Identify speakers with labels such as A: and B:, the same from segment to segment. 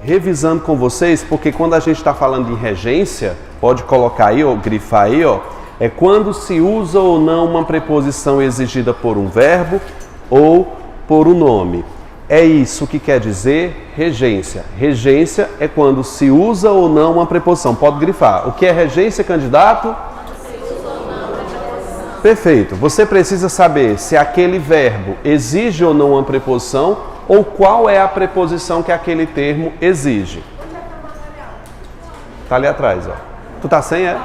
A: revisando com vocês, porque quando a gente está falando de regência, pode colocar aí, ou grifar aí, ó, é quando se usa ou não uma preposição exigida por um verbo ou por um nome. É isso que quer dizer regência. Regência é quando se usa ou não uma preposição. Pode grifar. O que é regência, candidato? Perfeito. Você precisa saber se aquele verbo exige ou não uma preposição ou qual é a preposição que aquele termo exige. Tá ali atrás, ó. Tu tá sem, é?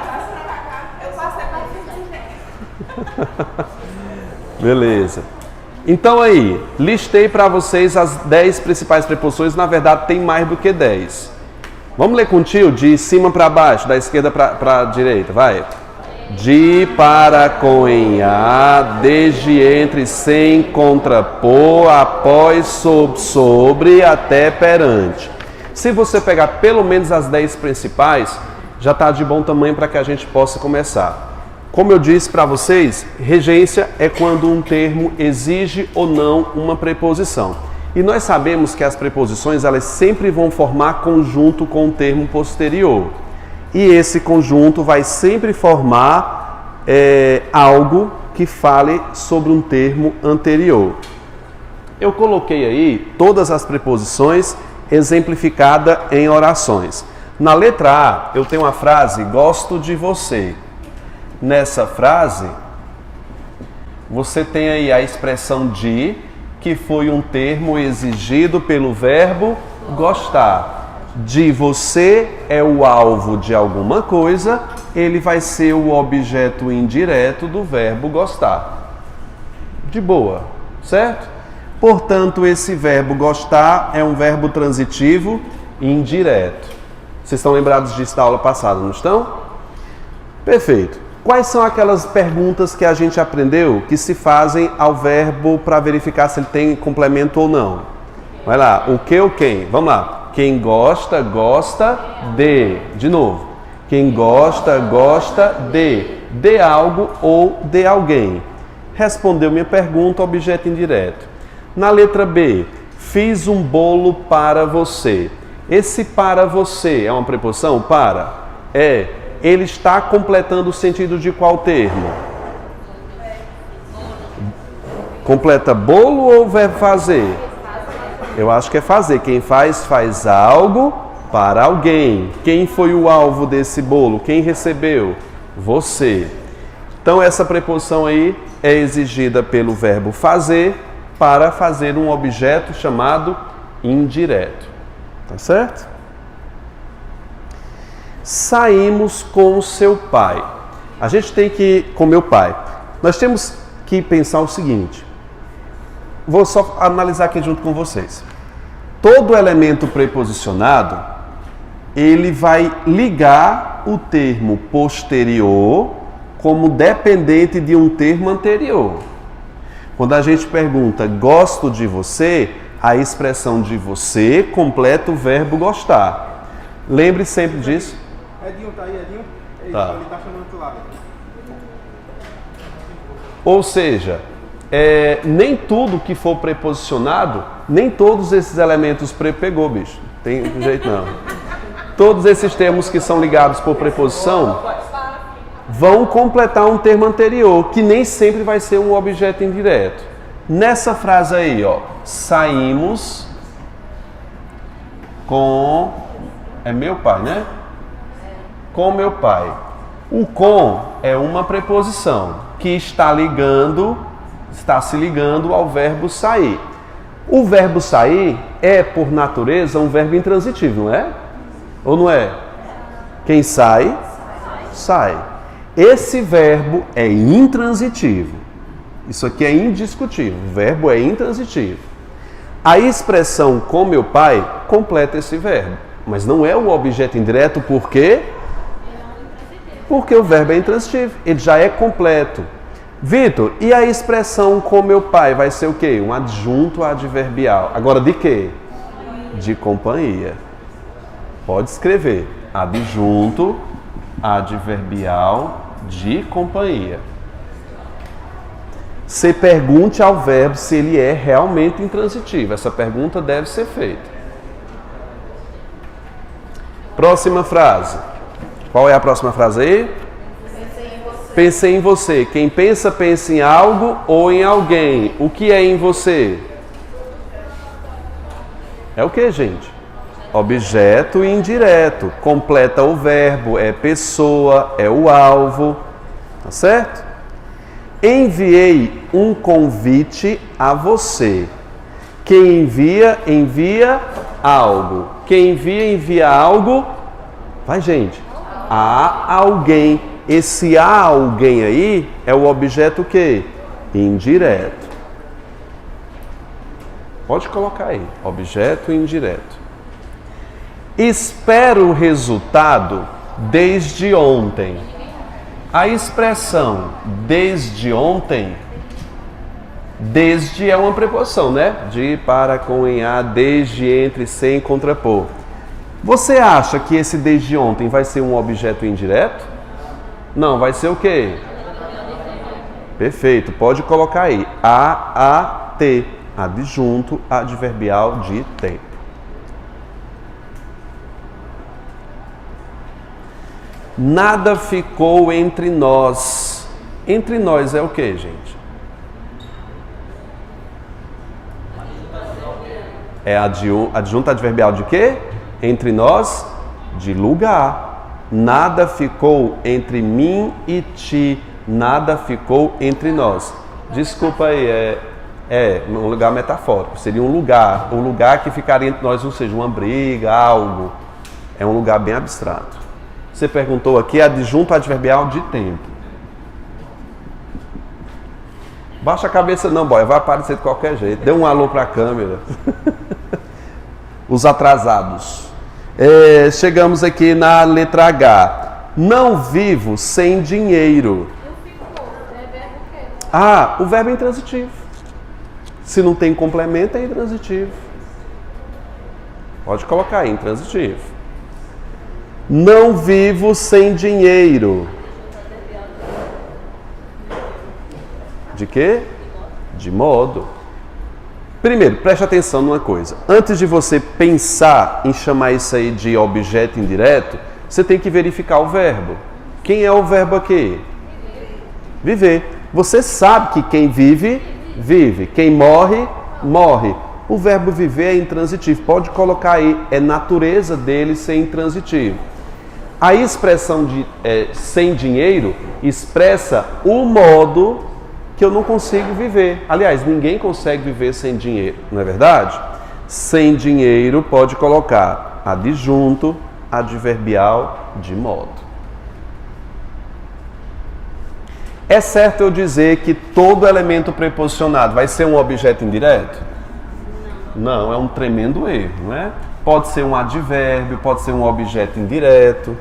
A: Beleza. Então aí, listei para vocês as 10 principais preposições, na verdade tem mais do que 10. Vamos ler contigo, de cima para baixo, da esquerda para a direita, vai. De, para, com, em, a, desde, entre, sem, contra, por, após, sob, sobre, até, perante. Se você pegar pelo menos as 10 principais, já está de bom tamanho para que a gente possa começar. Como eu disse para vocês, regência é quando um termo exige ou não uma preposição. E nós sabemos que as preposições elas sempre vão formar conjunto com o termo posterior. E esse conjunto vai sempre formar algo que fale sobre um termo anterior. Eu coloquei aí todas as preposições exemplificadas em orações. Na letra A, eu tenho a frase, gosto de você. Nessa frase, você tem aí a expressão de, que foi um termo exigido pelo verbo gostar. De você é o alvo de alguma coisa, ele vai ser o objeto indireto do verbo gostar. De boa, certo? Portanto, esse verbo gostar é um verbo transitivo indireto. Vocês estão lembrados disso da aula passada, não estão? Perfeito. Quais são aquelas perguntas que a gente aprendeu que se fazem ao verbo para verificar se ele tem complemento ou não? Vai lá, o que ou quem? Vamos lá. Quem gosta, gosta de. De novo. Quem gosta, gosta de algo ou de alguém. Respondeu minha pergunta, objeto indireto. Na letra B, fiz um bolo para você. Esse para você é uma preposição? Para? É. Ele está completando o sentido de qual termo? Completa bolo ou verbo fazer? Eu acho que é fazer. Quem faz, faz algo para alguém. Quem foi o alvo desse bolo? Quem recebeu? Você. Então essa preposição aí é exigida pelo verbo fazer para fazer um objeto chamado indireto. Tá certo? Saímos com o seu pai. A gente tem que ir com meu pai. Nós temos que pensar o seguinte. Vou só analisar aqui junto com vocês. Todo elemento preposicionado, ele vai ligar o termo posterior como dependente de um termo anterior. Quando a gente pergunta gosto de você, a expressão de você completa o verbo gostar. Lembre sempre disso.
B: Edinho, tá aí, Edinho?
A: Tá.
B: Ele tá chamando pro lado.
A: Ou seja, nem tudo que for preposicionado, nem todos esses elementos pegou, bicho. Tem jeito não. Todos esses termos que são ligados por preposição vão completar um termo anterior, que nem sempre vai ser um objeto indireto. Nessa frase aí, ó, saímos com... É meu pai, né? Com meu pai. O com é uma preposição que está se ligando ao verbo sair. O verbo sair é, por natureza, um verbo intransitivo, não é? Ou não é? Quem sai, sai. Esse verbo é intransitivo. Isso aqui é indiscutível. O verbo é intransitivo. A expressão com meu pai completa esse verbo. Mas não é o objeto indireto, por quê? Porque o verbo é intransitivo, ele já é completo. Vitor, e a expressão com meu pai vai ser o quê? Um adjunto adverbial. Agora de quê? De companhia. Pode escrever. Adjunto adverbial de companhia. Você pergunte ao verbo se ele é realmente intransitivo. Essa pergunta deve ser feita. Próxima frase. Qual é a próxima frase aí? Pensei em você. Quem pensa, pensa em algo ou em alguém. O que é em você? É o que, gente? Objeto indireto. Completa o verbo, é pessoa, é o alvo. Tá certo? Enviei um convite a você. Quem envia, envia algo. Quem envia, envia algo. Vai, gente. A alguém. Esse a alguém aí é o objeto o quê? Indireto. Pode colocar aí. Objeto indireto. Espero o resultado desde ontem. A expressão desde ontem, desde é uma preposição, né? De, para, com, em, a, desde, entre, sem, contrapor. Você acha que esse desde ontem vai ser um objeto indireto? Não, vai ser o quê? Perfeito, pode colocar aí. A-A-T, adjunto adverbial de tempo. Nada ficou entre nós. Entre nós é o quê, gente? É adjunto adverbial de quê? Entre nós, de lugar. Nada ficou entre mim e ti. Nada ficou entre nós. Desculpa aí, é um lugar metafórico. Seria um lugar. O lugar que ficaria entre nós, ou seja, uma briga, algo. É um lugar bem abstrato. Você perguntou aqui, adjunto adverbial de tempo. Baixa a cabeça não, boy. Vai aparecer de qualquer jeito. Dê um alô para a câmera. Os atrasados. Chegamos aqui na letra H. Não vivo sem dinheiro. Ah, o verbo é intransitivo. Se não tem complemento, é intransitivo. Pode colocar aí, intransitivo. Não vivo sem dinheiro. De quê? De modo. Primeiro, preste atenção numa coisa. Antes de você pensar em chamar isso aí de objeto indireto, você tem que verificar o verbo. Quem é o verbo aqui? Viver. Você sabe que quem vive, vive. Quem morre, morre. O verbo viver é intransitivo. Pode colocar aí, é natureza dele ser intransitivo. A expressão de sem dinheiro expressa o modo que eu não consigo viver. Aliás, ninguém consegue viver sem dinheiro, não é verdade? Sem dinheiro pode colocar adjunto adverbial de modo. É certo eu dizer que todo elemento preposicionado vai ser um objeto indireto? Não, é um tremendo erro, não é? Pode ser um advérbio, pode ser um objeto indireto.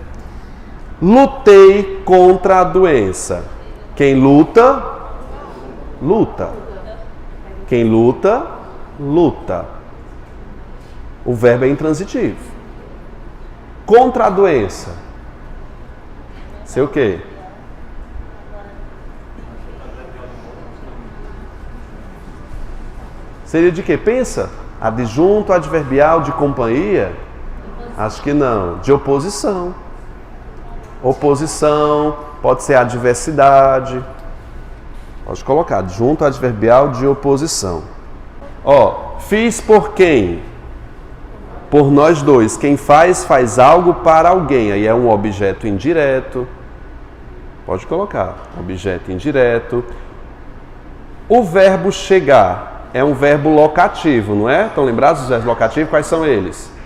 A: Lutei contra a doença. Quem luta, luta. Quem luta, luta. O verbo é intransitivo. Contra a doença. Sei o quê? Seria de quê? Pensa? Adjunto adverbial de companhia? Acho que não. De oposição. Oposição, pode ser adversidade. Pode colocar, adjunto adverbial de oposição. Ó, fiz por quem? Por nós dois. Quem faz, faz algo para alguém. Aí é um objeto indireto. Pode colocar, objeto indireto. O verbo chegar é um verbo locativo, não é? Estão lembrados dos verbos locativos? Quais são eles?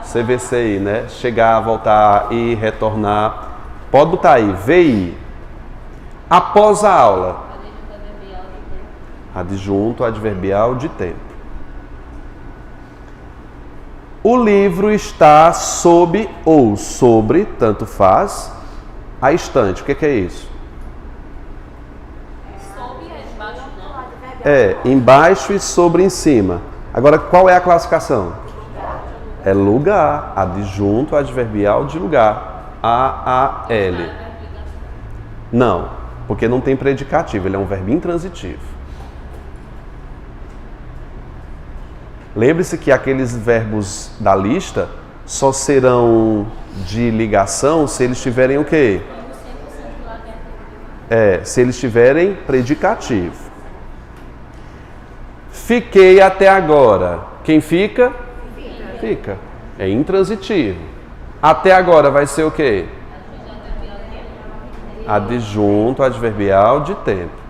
A: CVCI, né? Chegar, voltar, ir, retornar. Pode botar aí, VI. Após a aula. Adjunto adverbial de tempo. O livro está sob ou sobre, tanto faz, a estante. O que é isso? Embaixo e sobre em cima. Agora, qual é a classificação? É lugar, adjunto adverbial de lugar. A-A-L. Não, porque não tem predicativo, ele é um verbo intransitivo. Lembre-se que aqueles verbos da lista só serão de ligação se eles tiverem o quê? Se eles tiverem predicativo. Fiquei até agora. Quem fica? Fica. É intransitivo. Até agora vai ser o quê? Adjunto adverbial de tempo.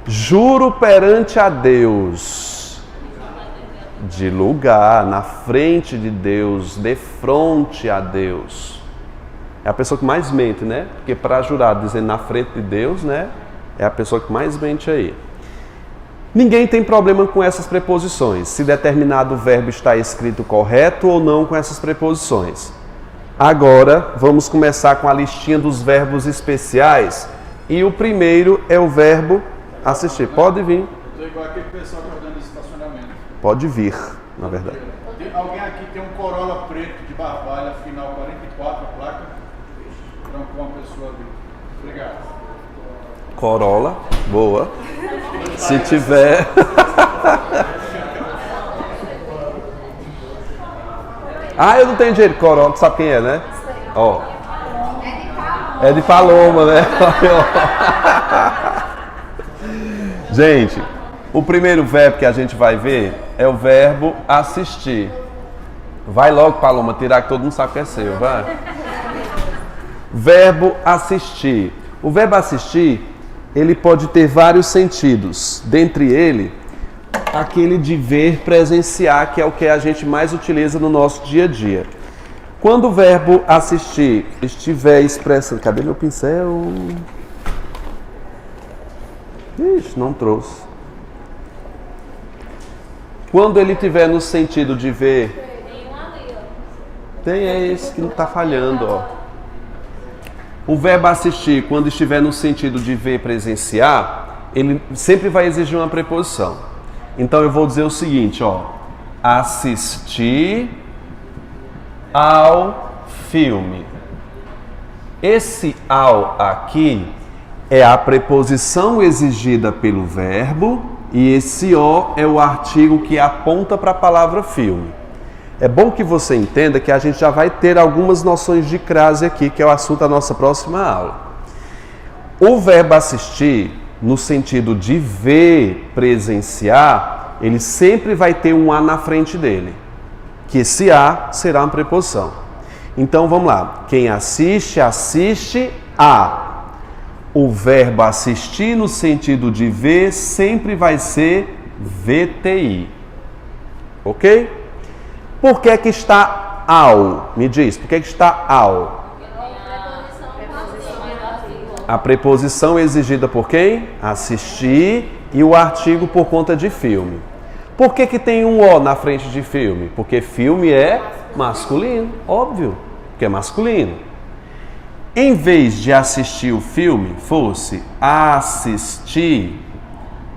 A: Juro perante a Deus. De lugar, na frente de Deus, de fronte a Deus. É a pessoa que mais mente, né? Porque para jurar dizendo na frente de Deus, né? É a pessoa que mais mente aí. Ninguém tem problema com essas preposições, se determinado verbo está escrito correto ou não com essas preposições. Agora, vamos começar com a listinha dos verbos especiais. E o primeiro é o verbo assistir. Pode vir.
B: Estou igual aquele pessoal que organiza estacionamento.
A: Pode vir, na verdade.
B: Alguém aqui tem um Corolla preto de Barbalha, final 44, a placa. Trancou uma pessoa ali. Obrigado.
A: Corolla, boa. Se tiver. Ah, eu não tenho dinheiro. Corolla, tu sabe quem é, né? Ó. É de Paloma, né? Gente, o primeiro verbo que a gente vai ver é o verbo assistir. Vai logo, Paloma, tirar que todo mundo sabe que é seu, vai. Verbo assistir. O verbo assistir, ele pode ter vários sentidos. Dentre ele, aquele de ver, presenciar, que é o que a gente mais utiliza no nosso dia a dia. Quando o verbo assistir estiver expressando... Cadê meu pincel? Ixi, não trouxe. Quando ele estiver no sentido de ver... Tem esse que não está falhando, ó. O verbo assistir, quando estiver no sentido de ver, presenciar, ele sempre vai exigir uma preposição. Então eu vou dizer o seguinte, ó. Assistir ao filme. Esse ao aqui é a preposição exigida pelo verbo e esse o é o artigo que aponta para a palavra filme. É bom que você entenda que a gente já vai ter algumas noções de crase aqui, que é o assunto da nossa próxima aula. O verbo assistir, no sentido de ver, presenciar, ele sempre vai ter um a na frente dele, que esse a será uma preposição. Então vamos lá. Quem assiste, assiste a. O verbo assistir no sentido de ver sempre vai ser VTI. Ok? Por que que está ao? Me diz, por que que está ao? A preposição exigida por quem? Assistir e o artigo por conta de filme. Por que que tem um O na frente de filme? Porque filme é masculino, óbvio, que é masculino. Em vez de assistir o filme, fosse assistir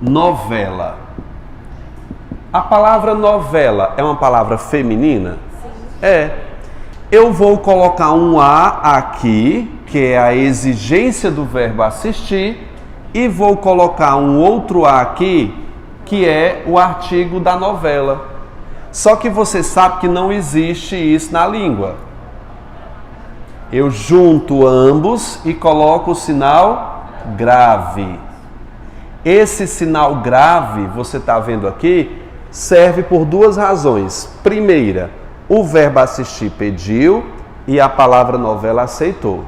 A: novela. A palavra novela é uma palavra feminina? É. Eu vou colocar um A aqui, que é a exigência do verbo assistir, e vou colocar um outro A aqui, que é o artigo da novela. Só que você sabe que não existe isso na língua. Eu junto ambos e coloco o sinal grave. Esse sinal grave, você está vendo aqui, serve por duas razões. Primeira, o verbo assistir pediu e a palavra novela aceitou.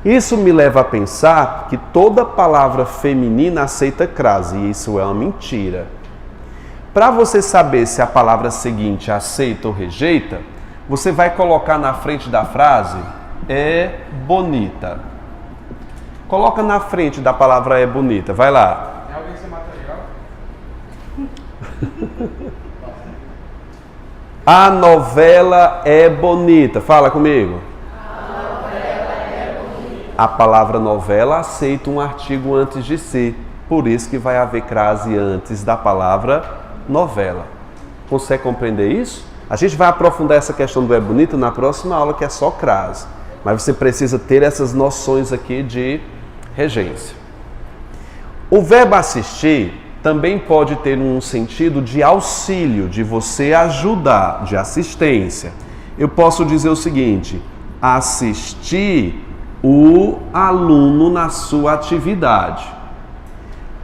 A: Isso me leva a pensar que toda palavra feminina aceita crase, e isso é uma mentira. Para você saber se a palavra seguinte aceita ou rejeita, você vai colocar na frente da frase é bonita. Coloca na frente da palavra é bonita, vai lá.
B: Tem alguém sem material?
A: A novela é bonita. Fala comigo. A palavra novela aceita um artigo antes de si. Por isso que vai haver crase antes da palavra novela. Consegue compreender isso? A gente vai aprofundar essa questão do é bonito na próxima aula, que é só crase. Mas você precisa ter essas noções aqui de regência. O verbo assistir também pode ter um sentido de auxílio, de você ajudar, de assistência. Eu posso dizer o seguinte: assistir o aluno na sua atividade.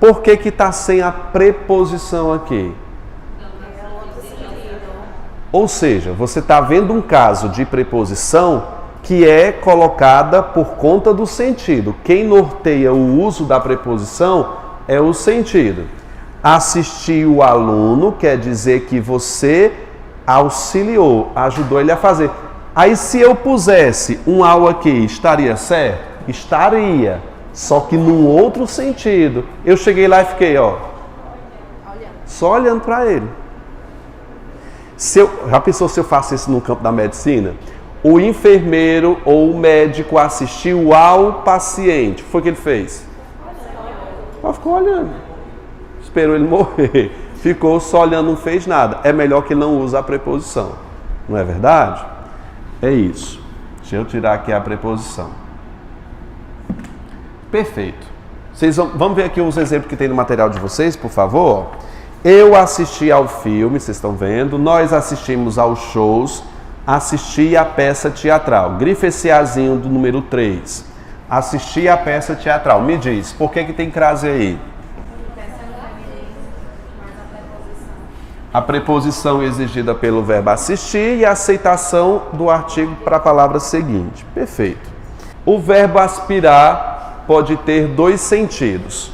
A: Por que que está sem a preposição aqui? Ou seja, você está vendo um caso de preposição que é colocada por conta do sentido. Quem norteia o uso da preposição é o sentido. Assistir o aluno quer dizer que você auxiliou, ajudou ele a fazer. Aí se eu pusesse um ao aqui, estaria certo? Estaria, só que num outro sentido. Eu cheguei lá e fiquei, só olhando para ele. Já pensou se eu faço isso no campo da medicina? O enfermeiro ou o médico assistiu ao paciente. O que foi que ele fez? Ficou olhando. Esperou ele morrer. Ficou só olhando, não fez nada. É melhor que não use a preposição. Não é verdade? É isso. Deixa eu tirar aqui a preposição. Perfeito. Vamos ver aqui uns exemplos que tem no material de vocês, por favor? Eu assisti ao filme, vocês estão vendo. Nós assistimos aos shows. Assisti a peça teatral. Grife esse azinho do número 3. Assisti a peça teatral. Me diz, por que tem crase aí? A preposição exigida pelo verbo assistir e a aceitação do artigo para a palavra seguinte. Perfeito. O verbo aspirar pode ter dois sentidos.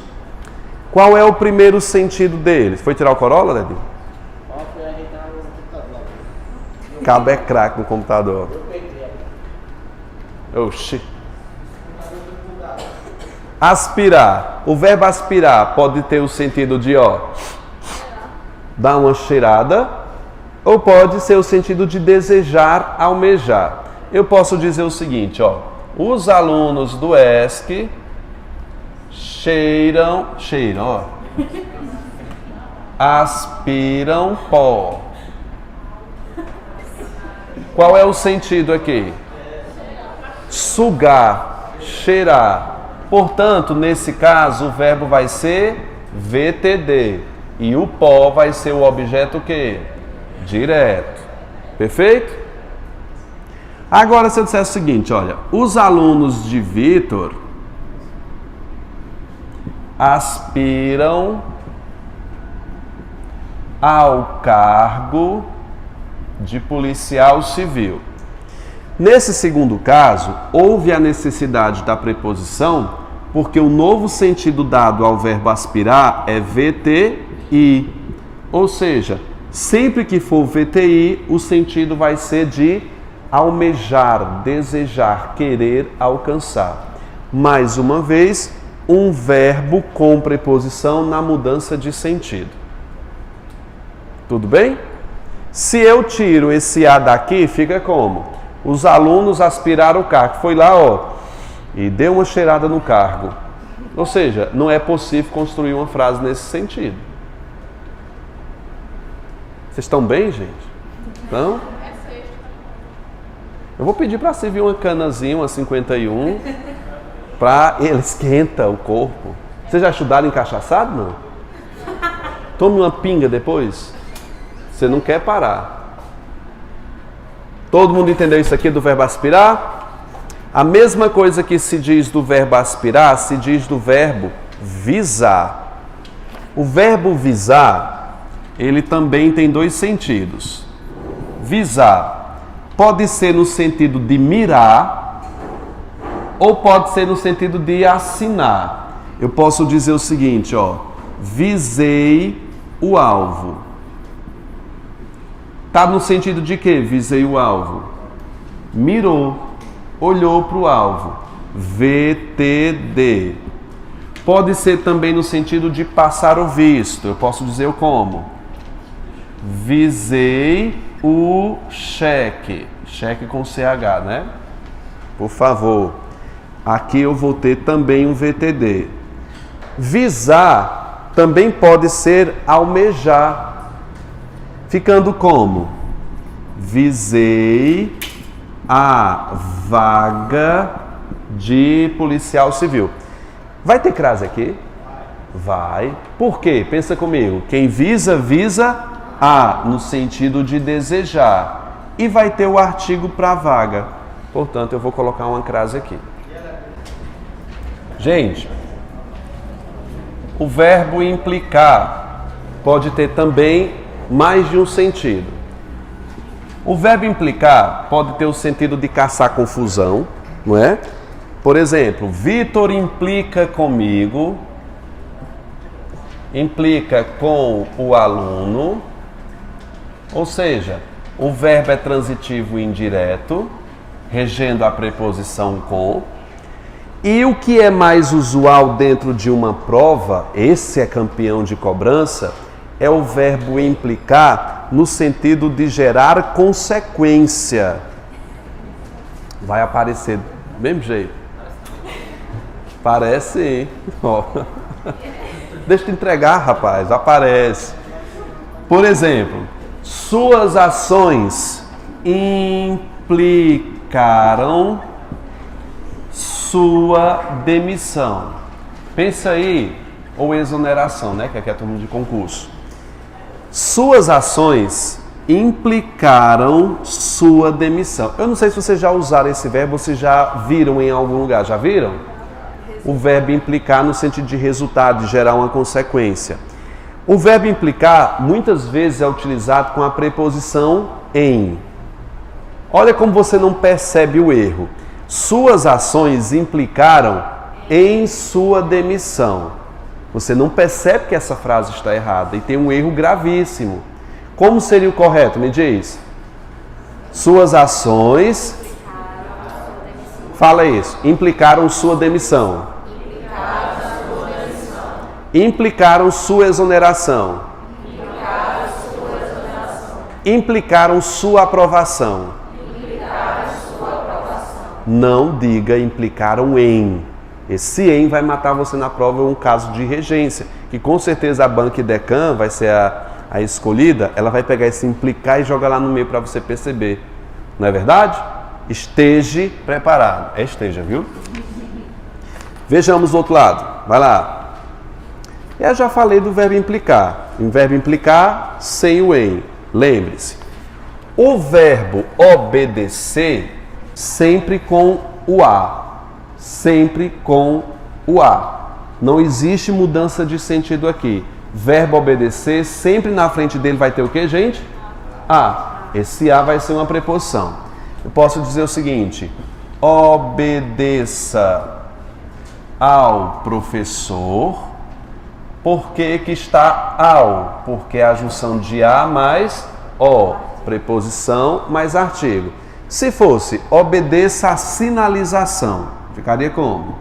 A: Qual é o primeiro sentido dele? Foi tirar o Corolla, Dedinho? Cabo é craque no computador. Oxi. Aspirar. O verbo aspirar pode ter o sentido de dar uma cheirada, ou pode ser o sentido de desejar, almejar. Eu posso dizer o seguinte, os alunos do ESC cheiram, aspiram pó. Qual é o sentido aqui? Sugar, cheirar. Portanto, nesse caso, o verbo vai ser VTD. E o pó vai ser o objeto o quê? Direto. Perfeito? Agora, se eu disser o seguinte, olha, os alunos de Vitor aspiram ao cargo de policial civil. Nesse segundo caso, houve a necessidade da preposição, porque o novo sentido dado ao verbo aspirar é VTI. Ou seja, sempre que for VTI, o sentido vai ser de almejar, desejar, querer, alcançar. Mais uma vez, um verbo com preposição na mudança de sentido. Tudo bem? Se eu tiro esse A daqui, fica como? Os alunos aspiraram o cargo. Foi lá, e deu uma cheirada no cargo. Ou seja, não é possível construir uma frase nesse sentido. Vocês estão bem, gente? Então, eu vou pedir para servir uma canazinha, uma 51, para ele esquenta o corpo. Vocês já estudaram encachaçado, não? Tome uma pinga depois. Você não quer parar. Todo mundo entendeu isso aqui do verbo aspirar? A mesma coisa que se diz do verbo aspirar, se diz do verbo visar. O verbo visar, ele também tem dois sentidos. Visar pode ser no sentido de mirar ou pode ser no sentido de assinar. Eu posso dizer o seguinte, visei o alvo. Está no sentido de quê? Visei o alvo. Mirou, olhou para o alvo. VTD. Pode ser também no sentido de passar o visto. Eu posso dizer o como? Visei o cheque. Cheque com CH, né? Por favor. Aqui eu vou ter também um VTD. Visar também pode ser almejar. Ficando como? Visei a vaga de policial civil. Vai ter crase aqui? Vai. Por quê? Pensa comigo. Quem visa, visa a, no sentido de desejar. E vai ter o artigo para a vaga. Portanto, eu vou colocar uma crase aqui. Gente, o verbo implicar pode ter também mais de um sentido. O verbo implicar pode ter o sentido de caçar confusão, não é? Por exemplo, Vitor implica comigo, implica com o aluno, ou seja, o verbo é transitivo indireto, regendo a preposição com. E o que é mais usual dentro de uma prova, esse é campeão de cobrança, é o verbo implicar no sentido de gerar consequência. Vai aparecer do mesmo jeito. Parece, hein? Ó. Deixa eu te entregar, rapaz. Aparece. Por exemplo, suas ações implicaram sua demissão. Pensa aí, ou exoneração, né? Que aqui é turma de concurso. Suas ações implicaram sua demissão. Eu não sei se vocês já usaram esse verbo, ou se já viram em algum lugar. Já viram? O verbo implicar no sentido de resultado, de gerar uma consequência. O verbo implicar muitas vezes é utilizado com a preposição em. Olha como você não percebe o erro. Suas ações implicaram em sua demissão. Você não percebe que essa frase está errada e tem um erro gravíssimo. Como seria o correto? Me diz. Suas ações... Fala isso. Implicaram sua demissão. Implicaram sua exoneração. Implicaram sua aprovação. Não diga implicaram em. Esse em vai matar você na prova, é um caso de regência, que com certeza a banca Decam vai ser a escolhida, ela vai pegar esse implicar e jogar lá no meio para você perceber. Não é verdade? Esteja preparado. É esteja, viu? Vejamos o outro lado. Vai lá. Eu já falei do verbo implicar. Em verbo implicar, sem o em. Lembre-se. O verbo obedecer, sempre com o a. Sempre com o a. Não existe mudança de sentido aqui. Verbo obedecer, sempre na frente dele vai ter o que, gente? A. Esse a vai ser uma preposição. Eu posso dizer o seguinte: obedeça ao professor. Por que que está ao? Porque é a junção de a mais o. Preposição mais artigo. Se fosse obedeça à sinalização, ficaria como?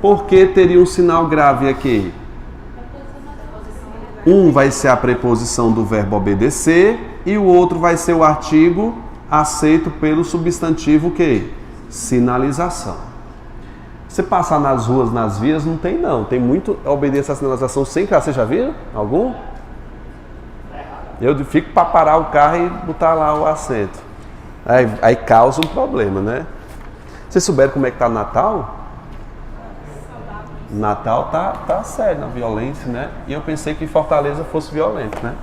A: Por que teria um sinal grave aqui? Um vai ser a preposição do verbo obedecer e o outro vai ser o artigo aceito pelo substantivo que? Sinalização. Você passar nas ruas, nas vias, não tem não. Tem muito obedecer à sinalização sem carro. Vocês já viram? Algum? Eu fico para parar o carro e botar lá o assento. Aí causa um problema, né? Vocês souberam como é que tá o Natal? Natal tá sério na violência, né? E eu pensei que Fortaleza fosse violento, né?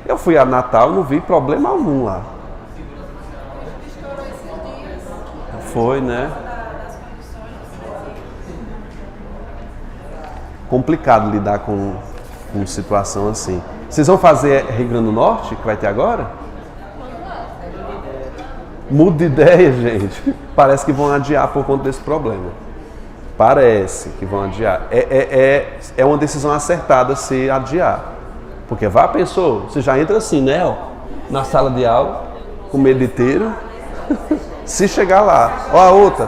A: Eu fui a Natal e não vi problema algum lá. Foi, né? Complicado lidar com situação assim. Vocês vão fazer Rio Grande do Norte, que vai ter agora? Muda de ideia, gente. Parece que vão adiar por conta desse problema. Parece que vão adiar. É uma decisão acertada se adiar. Porque vá, pensou, você já entra assim, né? Ó, na sala de aula, com medo de tiro. Se chegar lá. Ó a outra.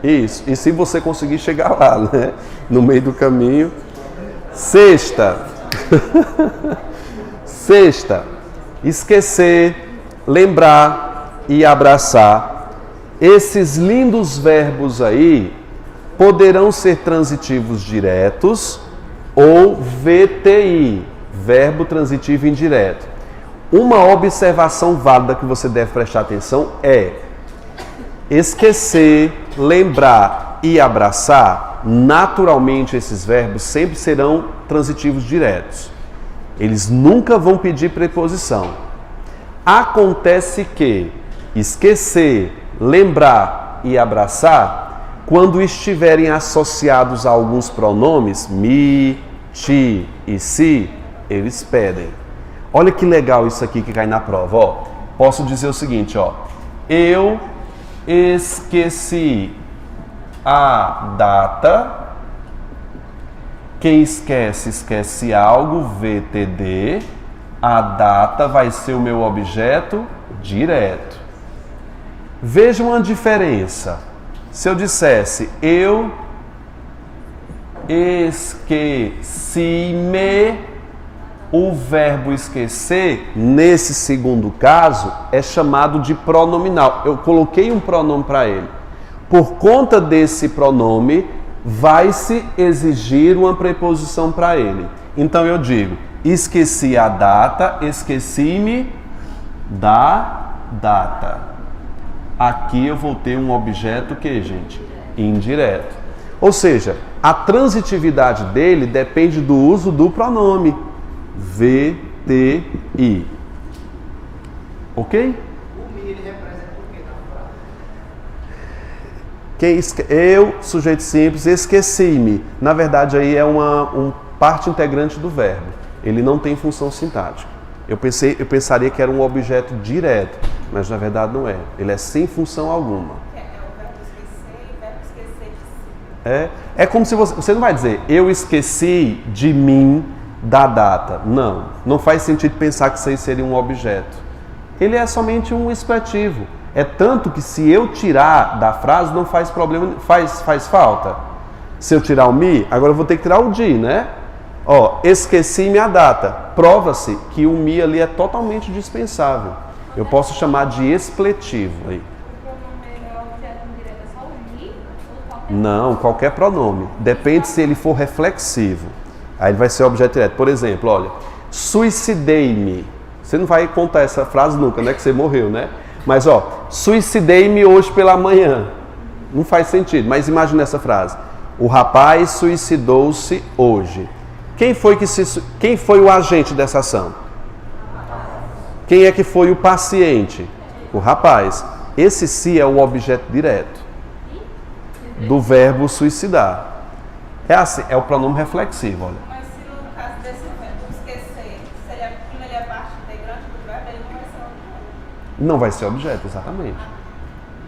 A: Isso. E se você conseguir chegar lá, né? No meio do caminho. Sexta. Esquecer, lembrar e abraçar. Esses lindos verbos aí poderão ser transitivos diretos ou VTI, verbo transitivo indireto. Uma observação válida que você deve prestar atenção é: esquecer, lembrar e abraçar, naturalmente esses verbos sempre serão transitivos diretos. Eles nunca vão pedir preposição. Acontece que esquecer, lembrar e abraçar, quando estiverem associados a alguns pronomes, me, ti e si, eles pedem. Olha que legal isso aqui que cai na prova. Ó, posso dizer o seguinte, ó. Eu esqueci a data. Quem esquece, esquece algo, VTD. A data vai ser o meu objeto direto. Vejam a diferença. Se eu dissesse, eu esqueci-me, o verbo esquecer, nesse segundo caso, é chamado de pronominal. Eu coloquei um pronome para ele. Por conta desse pronome, vai-se exigir uma preposição para ele. Então eu digo, esqueci a data, esqueci-me da data. Aqui eu vou ter um objeto que, gente? Indireto. Ou seja, a transitividade dele depende do uso do pronome. VTI. Ok?
C: O me ele representa o que na frase?
A: Eu, sujeito simples, esqueci-me. Na verdade, aí é uma parte integrante do verbo. Ele não tem função sintática. Eu pensaria que era um objeto direto, mas na verdade não é. Ele é sem função alguma.
D: É o verbo esquecer e o verbo esquecer de si.
A: É como se você não vai dizer, eu esqueci de mim da data. Não faz sentido pensar que isso aí seria um objeto. Ele é somente um expletivo. É tanto que se eu tirar da frase não faz problema, faz falta. Se eu tirar o me, agora eu vou ter que tirar o de, né? Ó, esqueci-me a data. Prova-se que o me ali é totalmente dispensável. Eu posso chamar de expletivo aí.
D: O pronome é objeto direto, é só o me ou qualquer
A: Não, qualquer pronome. Depende se ele for reflexivo. Aí ele vai ser objeto direto. Por exemplo, olha, suicidei-me. Você não vai contar essa frase nunca, né? Que você morreu, né? Mas, ó, suicidei-me hoje pela manhã. Não faz sentido, mas imagine essa frase. O rapaz suicidou-se hoje. Quem foi o agente dessa ação? Quem é que foi o paciente? O rapaz. Esse si é o objeto direto do verbo suicidar. É assim, é o pronome reflexivo, olha.
D: Mas se no caso desse verbo esquecer, como ele é parte integrante do verbo, ele não vai ser objeto.
A: Não vai ser objeto, exatamente.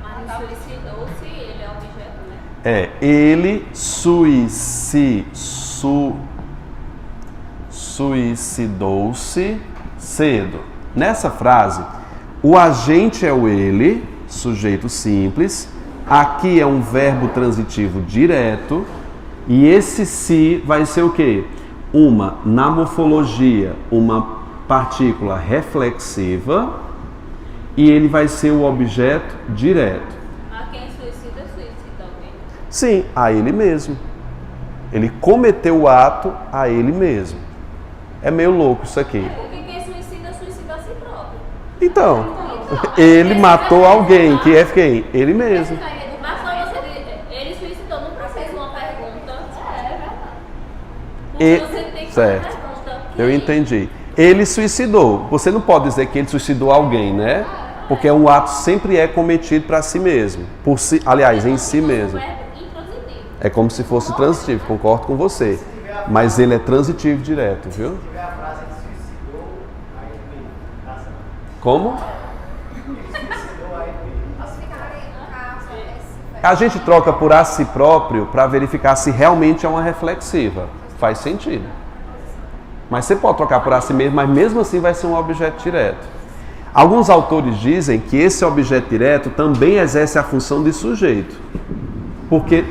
E: Mas suicidou-se, ele é objeto, né?
A: Ele suicidou-se cedo. Nessa frase, o agente é o ele, sujeito simples. Aqui é um verbo transitivo direto. E esse si vai ser o quê? Na morfologia, uma partícula reflexiva. E ele vai ser o objeto direto.
E: A quem suicida alguém.
A: Sim, a ele mesmo. Ele cometeu o ato a ele mesmo. É meio louco isso aqui.
E: Porque quem suicida a si próprio.
A: Então, ele matou alguém, que é quem? Ele mesmo.
E: Basta você dizer, ele suicidou, não precisa uma pergunta. É verdade.
A: E-
E: Porque você tem que
A: certo.
E: fazer uma pergunta.
A: Eu entendi. Ele suicidou. Você não pode dizer que ele suicidou alguém, né? Porque um ato sempre é cometido para si mesmo. Aliás, em si mesmo. É como se fosse transitivo, concordo com você. Mas ele é transitivo direto, viu?
C: Se tiver a frase ele suicidou, aí ele tá certo.
A: Como?
C: Ele suicidou, aí ele
A: A gente troca por a si próprio para verificar se realmente é uma reflexiva. Faz sentido. Mas você pode trocar por a si mesmo, mas mesmo assim vai ser um objeto direto. Alguns autores dizem que esse objeto direto também exerce a função de sujeito. Porque,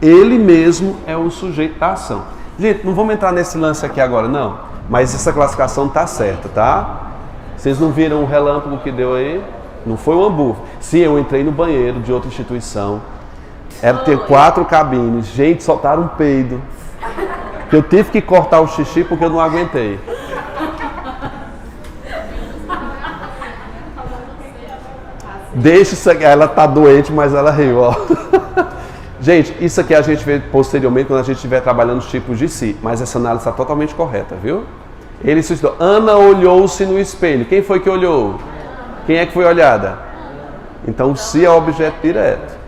A: ele mesmo é o sujeito da ação. Gente, não vamos entrar nesse lance aqui agora, não. Mas essa classificação tá certa, tá? Vocês não viram o relâmpago que deu aí? Não foi uma bufa. Sim, eu entrei no banheiro de outra instituição. Era ter 4 cabines. Gente, soltaram um peido. Eu tive que cortar o xixi porque eu não aguentei. Deixa isso aqui. Ela tá doente, mas ela riu, ó. Gente, isso aqui a gente vê posteriormente quando a gente estiver trabalhando os tipos de si. Mas essa análise está totalmente correta, viu? Ele suscitou. Ana olhou-se no espelho. Quem foi que olhou? Quem é que foi olhada? Então, o si é objeto direto.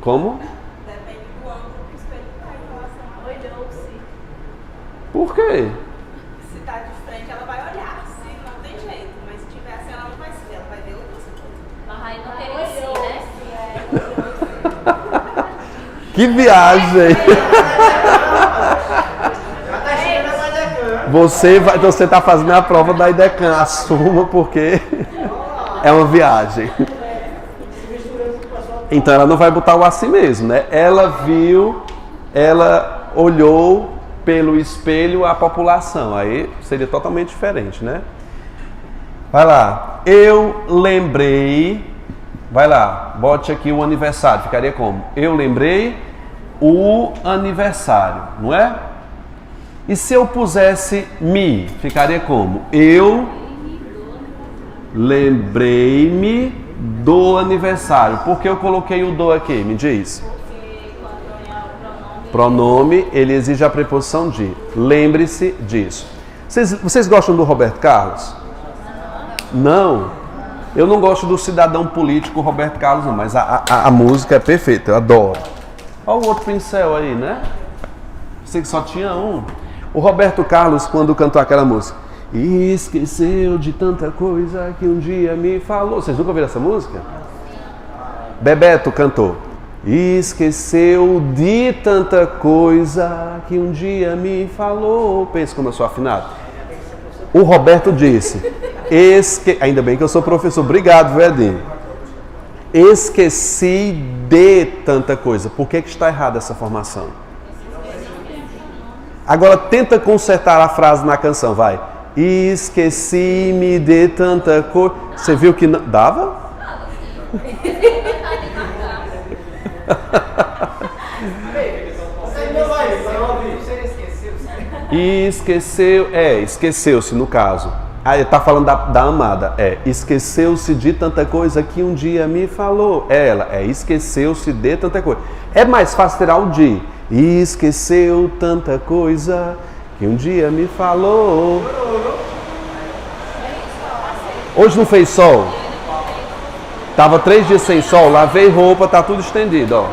A: Como?
D: Depende do ângulo que o espelho está em relação a olhou-se.
A: Por quê?
D: Se está de frente, ela vai olhar. Se não tem jeito. Mas se tiver assim, ela não vai se ver. Ela vai ver outras coisas.
E: Mas aí não teria si, né?
A: Que viagem! Você está fazendo a prova da IDECAN. Assuma, porque é uma viagem. Então ela não vai botar o assim mesmo, né? Ela viu, ela olhou pelo espelho a população. Aí seria totalmente diferente, né? Vai lá. Eu lembrei. Vai lá, bote aqui o aniversário. Ficaria como? Eu lembrei o aniversário, não é? E se eu pusesse me? Ficaria como? Eu lembrei-me do aniversário. Por que eu coloquei o do aqui? Me diz.
E: Porque quando é o
A: Pronome, ele exige a preposição de. Lembre-se disso. Vocês gostam do Roberto Carlos? Não. Eu não gosto do cidadão político Roberto Carlos, não, mas a música é perfeita, eu adoro. Olha o outro pincel aí, né? Você que só tinha um. O Roberto Carlos, quando cantou aquela música, e esqueceu de tanta coisa que um dia me falou. Vocês nunca ouviram essa música? Bebeto cantou. E esqueceu de tanta coisa que um dia me falou. Pensa como eu sou afinado. O Roberto disse, ainda bem que eu sou professor, obrigado, Vedinho. Esqueci de tanta coisa. Por que está errada essa formação? Agora tenta consertar a frase na canção, vai. Esqueci-me de tanta coisa. Você viu que não... Dava? Esqueceu-se no caso. Ele está falando da amada. Esqueceu-se de tanta coisa que um dia me falou. Ela, esqueceu-se de tanta coisa. É mais fácil tirar o de. Esqueceu tanta coisa que um dia me falou. Hoje não fez sol? Tava 3 dias sem sol, lavei roupa, tá tudo estendido, ó.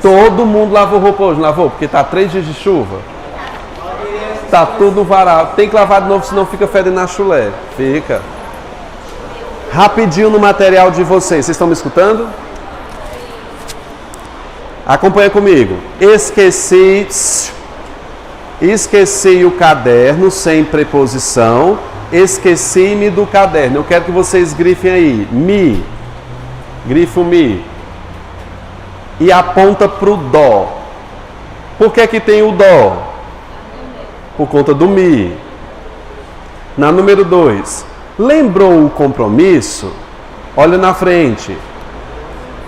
A: Todo mundo lavou roupa hoje, não lavou? Porque tá 3 dias de chuva. Tá tudo varado. Tem que lavar de novo, senão fica fedendo na chulé. Fica. Rapidinho no material de vocês. Vocês estão me escutando? Acompanha comigo. Esqueci o caderno sem preposição. Esqueci-me do caderno. Eu quero que vocês grifem aí. Me. Grifo me. E aponta para o dó. Por que tem o dó? Por conta do mi. Na número 2. Lembrou o compromisso? Olha na frente.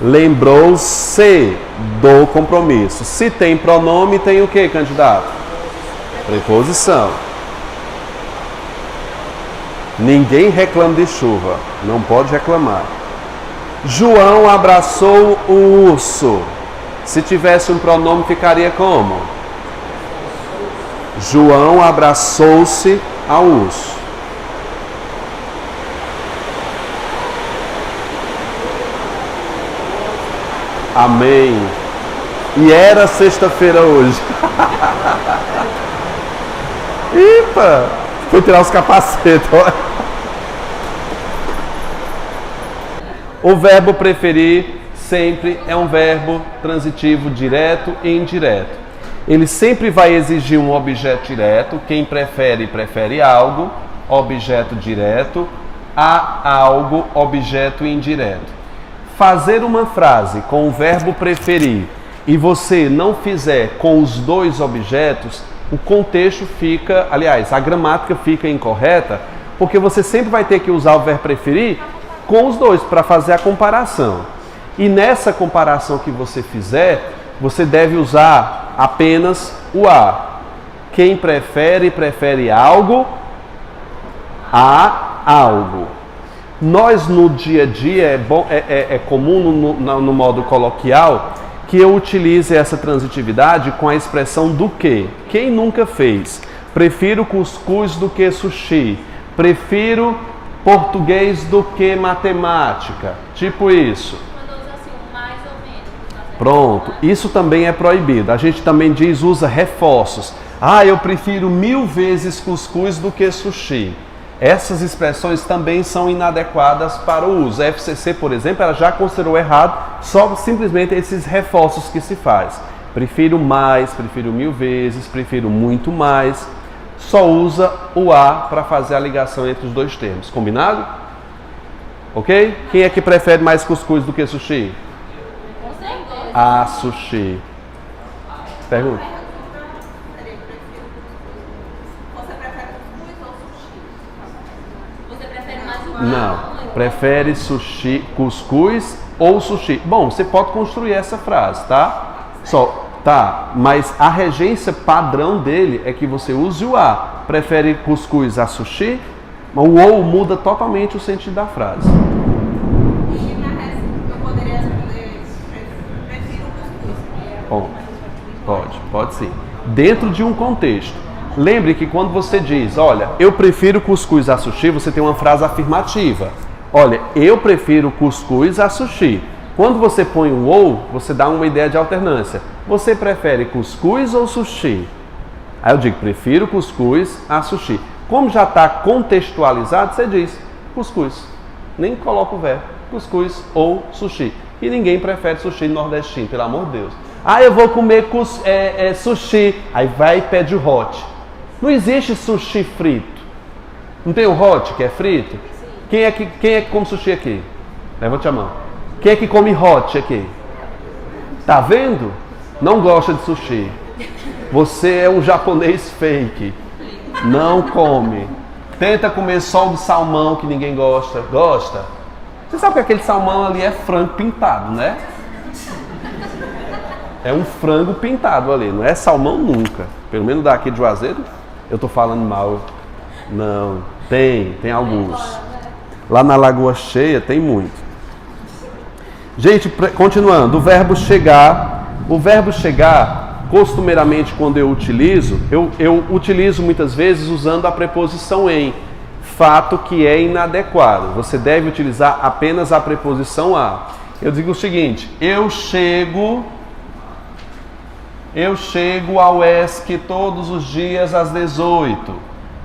A: Lembrou-se do compromisso. Se tem pronome, tem o que, candidato? Preposição. Ninguém reclama de chuva. Não pode reclamar. João abraçou o urso. Se tivesse um pronome, ficaria como? João abraçou-se ao urso. Amém. E era sexta-feira hoje. Epa! Foi tirar os capacetes. O verbo preferir sempre é um verbo transitivo direto e indireto. Ele sempre vai exigir um objeto direto. Quem prefere, prefere algo, objeto direto, a algo, objeto indireto. Fazer uma frase com o verbo preferir e você não fizer com os dois objetos, o contexto fica, aliás, a gramática fica incorreta, porque você sempre vai ter que usar o verbo preferir com os dois para fazer a comparação. E nessa comparação que você fizer, você deve usar apenas o a. Quem prefere, prefere algo, a algo. Nós no dia a dia é comum no modo coloquial que eu utilize essa transitividade com a expressão do que. Quem nunca fez? Prefiro cuscuz do que sushi. Prefiro português do que matemática. Tipo isso.
E: Quando usa assim, mais ou menos.
A: Pronto. Isso também é proibido. A gente também usa reforços. Ah, eu prefiro 1000 vezes cuscuz do que sushi. Essas expressões também são inadequadas para o uso. A FCC, por exemplo, ela já considerou errado só simplesmente esses reforços que se faz. Prefiro mais, prefiro 1000 vezes, prefiro muito mais. Só usa o a para fazer a ligação entre os dois termos. Combinado? Ok? Quem é que prefere mais cuscuz do que sushi?
E: Com certeza.
A: A sushi. Pergunta.
D: Você prefere cuscuz ou sushi?
E: Você prefere mais um
A: Não. Prefere sushi, cuscuz ou sushi? Bom, você pode construir essa frase, tá? Mas a regência padrão dele é que você use o a. Prefere cuscuz a sushi? O ou muda totalmente o sentido da frase.
D: E na resta, eu poderia responder, prefiro cuscuz.
A: Bom, pode sim. Dentro de um contexto. Lembre que quando você diz, olha, eu prefiro cuscuz a sushi, você tem uma frase afirmativa. Olha, eu prefiro cuscuz a sushi. Quando você põe o ou, você dá uma ideia de alternância. Você prefere cuscuz ou sushi? Aí eu digo, prefiro cuscuz a sushi. Como já está contextualizado, você diz cuscuz. Nem coloca o verbo. Cuscuz ou sushi. E ninguém prefere sushi nordestino, pelo amor de Deus. Ah, eu vou comer sushi. Aí vai e pede o hot. Não existe sushi frito. Não tem o hot, que é frito? Quem é que come sushi aqui? Levante a mão. Quem é que come hot aqui? Tá vendo? Não gosta de sushi. Você é um japonês fake. Não come. Tenta comer só o de salmão que ninguém gosta. Gosta? Você sabe que aquele salmão ali é frango pintado, né? É um frango pintado ali. Não é salmão nunca. Pelo menos daqui de Juazeiro, eu tô falando mal. Não. Tem alguns. Lá na Lagoa Cheia tem muito. Gente, continuando, o verbo chegar. O verbo chegar, costumeiramente quando eu utilizo muitas vezes usando a preposição em. Fato que é inadequado. Você deve utilizar apenas a preposição a. Eu digo o seguinte, eu chego ao ESC todos os dias às 18.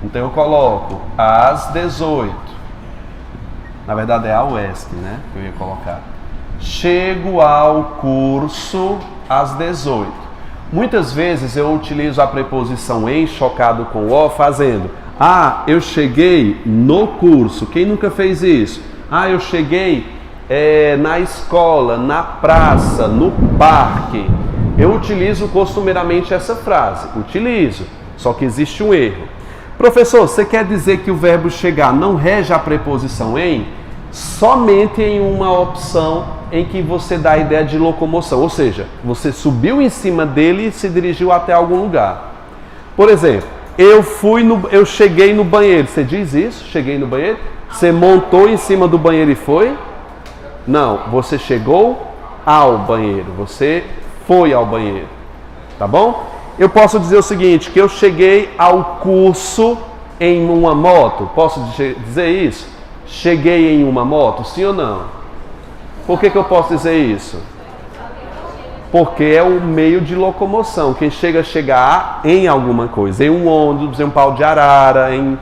A: Então eu coloco às 18. Na verdade é ao ESC, né? Que eu ia colocar. Chego ao curso às 18. Muitas vezes eu utilizo a preposição em chocado com o fazendo. Ah, eu cheguei no curso. Quem nunca fez isso? Ah, eu cheguei na escola, na praça, no parque. Eu utilizo costumeiramente essa frase. Utilizo, só que existe um erro. Professor, você quer dizer que o verbo chegar não rege a preposição em? Somente em uma opção em que você dá a ideia de locomoção, ou seja, você subiu em cima dele e se dirigiu até algum lugar. Por exemplo, eu cheguei no banheiro. Você diz isso? Cheguei no banheiro? Você montou em cima do banheiro e foi? Não, você chegou ao banheiro, você foi ao banheiro, tá bom? Eu posso dizer o seguinte, que eu cheguei ao curso em uma moto, posso dizer isso? Cheguei em uma moto, sim ou não? Por que eu posso dizer isso? Porque é o meio de locomoção. Quem chega em alguma coisa, em um ônibus, em um pau de arara, em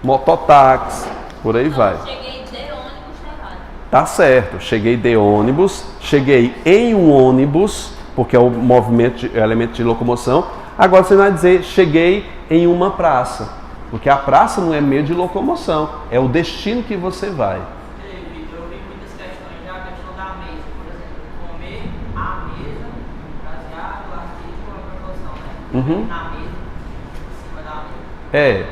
A: mototáxi, por aí vai.
E: Cheguei de ônibus, tá errado.
A: Tá certo, cheguei de ônibus, cheguei em um ônibus, porque é o movimento, é o elemento de locomoção. Agora você vai dizer, cheguei em uma praça, porque a praça não é meio de locomoção, é o destino que você vai.
C: Eu vi muitas questões já, a questão da mesa, por exemplo, comer a mesa, baseado no artigo com a proporção, né?
A: Uhum.
C: Na mesa, em cima da mesa.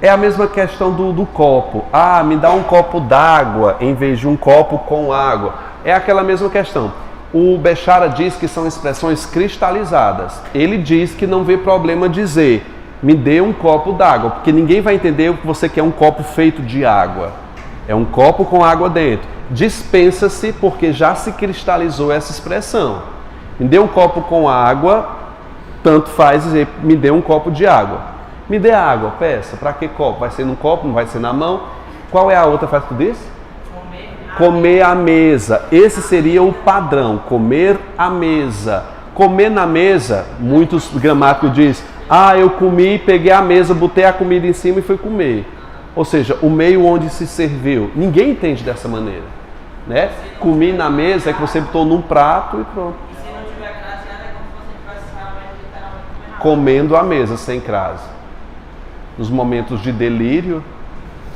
A: É a mesma questão do copo. Ah, me dá um copo d'água em vez de um copo com água. É aquela mesma questão. O Bechara diz que são expressões cristalizadas. Ele diz que não vê problema dizer Me dê um copo d'água, porque ninguém vai entender que você quer um copo feito de água. É um copo com água dentro. Dispensa-se, porque já se cristalizou essa expressão. Me dê um copo com água, tanto faz dizer, me dê um copo de água. Me dê água, peça. Para que copo? Vai ser num copo, não vai ser na mão? Qual é a outra frase que tu disse? Comer à mesa. Esse seria o padrão, comer à mesa. Comer na mesa, muitos gramáticos dizem, eu comi, peguei a mesa, botei a comida em cima e fui comer. Ou seja, o meio onde se serviu. Ninguém entende dessa maneira. Né? Comi na mesa é que você botou num prato e pronto.
C: E se não tiver craseado, é como se você estivesse realmente literalmente
A: Comendo à mesa, sem crase. Nos momentos de delírio,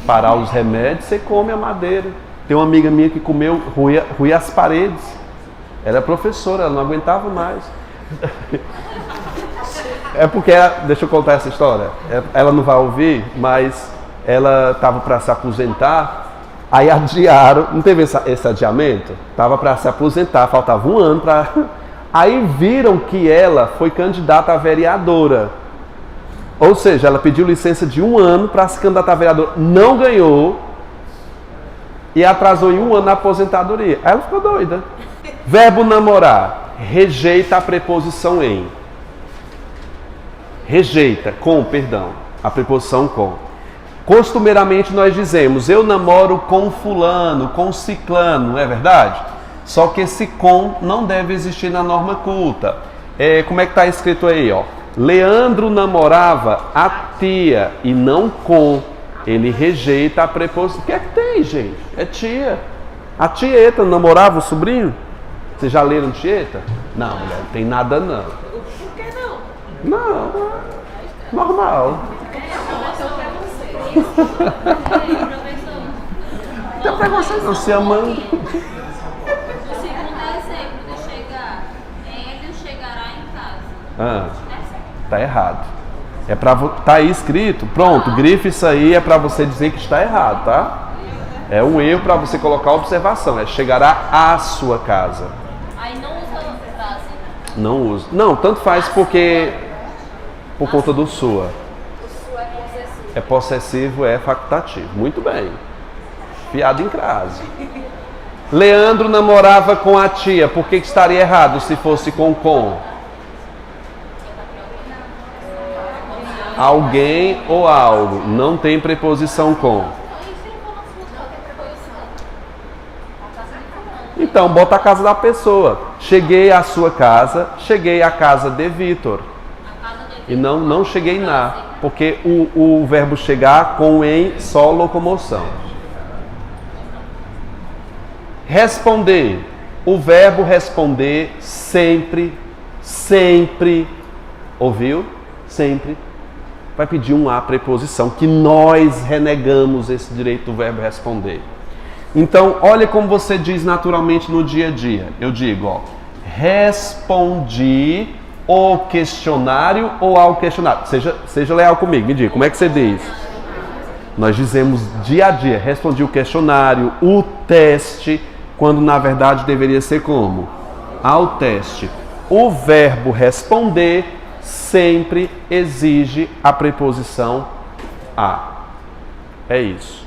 A: parar os remédios, você come a madeira. Tem uma amiga minha que comeu, ruía as paredes. Ela é professora, ela não aguentava mais. É porque, deixa eu contar essa história. Ela não vai ouvir, mas ela estava para se aposentar. Aí adiaram, não teve esse adiamento? Estava para se aposentar, faltava um ano para... Aí viram que ela foi candidata a vereadora. Ou seja, ela pediu licença de um ano para se candidatar a vereadora. Não ganhou e atrasou em um ano a aposentadoria. Aí ela ficou doida. Verbo namorar. Rejeita a preposição em. Rejeita, a preposição com. Costumeiramente nós dizemos, eu namoro com fulano, com ciclano, não é verdade? Só que esse com não deve existir na norma culta. Como é que está escrito aí? Ó? Leandro namorava a tia e não com. Ele rejeita a preposição. O que é que tem, gente? É tia. A tieta namorava o sobrinho? Vocês já leram tieta? Não, mulher, não tem nada não.
E: Por que não?
A: Não, normal. Não tem preconceito não, se amando.
E: O segundo exemplo de chegar, ele chegará em casa.
A: Tá errado. Tá aí escrito, pronto, grife isso aí, é para você dizer que está errado, tá? É um erro para você colocar a observação, chegará à sua casa.
E: Aí não usa a frase.
A: Não usa. Não, tanto faz porque por conta do sua.
E: O sua é possessivo.
A: É possessivo, é facultativo. Muito bem. Fiado em crase. Leandro namorava com a tia. Por que estaria errado se fosse com? Alguém ou algo. Não tem preposição com. Então, bota a casa da pessoa. Cheguei à sua casa, cheguei à casa de Vitor. E não cheguei na. Porque o verbo chegar com em só locomoção. Responder. O verbo responder sempre, ouviu? Sempre. Vai pedir um a preposição, que nós renegamos esse direito do verbo responder. Então, olha como você diz naturalmente no dia a dia. Eu digo, respondi o questionário ou ao questionário. Seja leal comigo, me diga, como é que você diz? Nós dizemos dia a dia, respondi o questionário, o teste, quando na verdade deveria ser como? Ao teste. O verbo responder sempre exige a preposição a. É isso.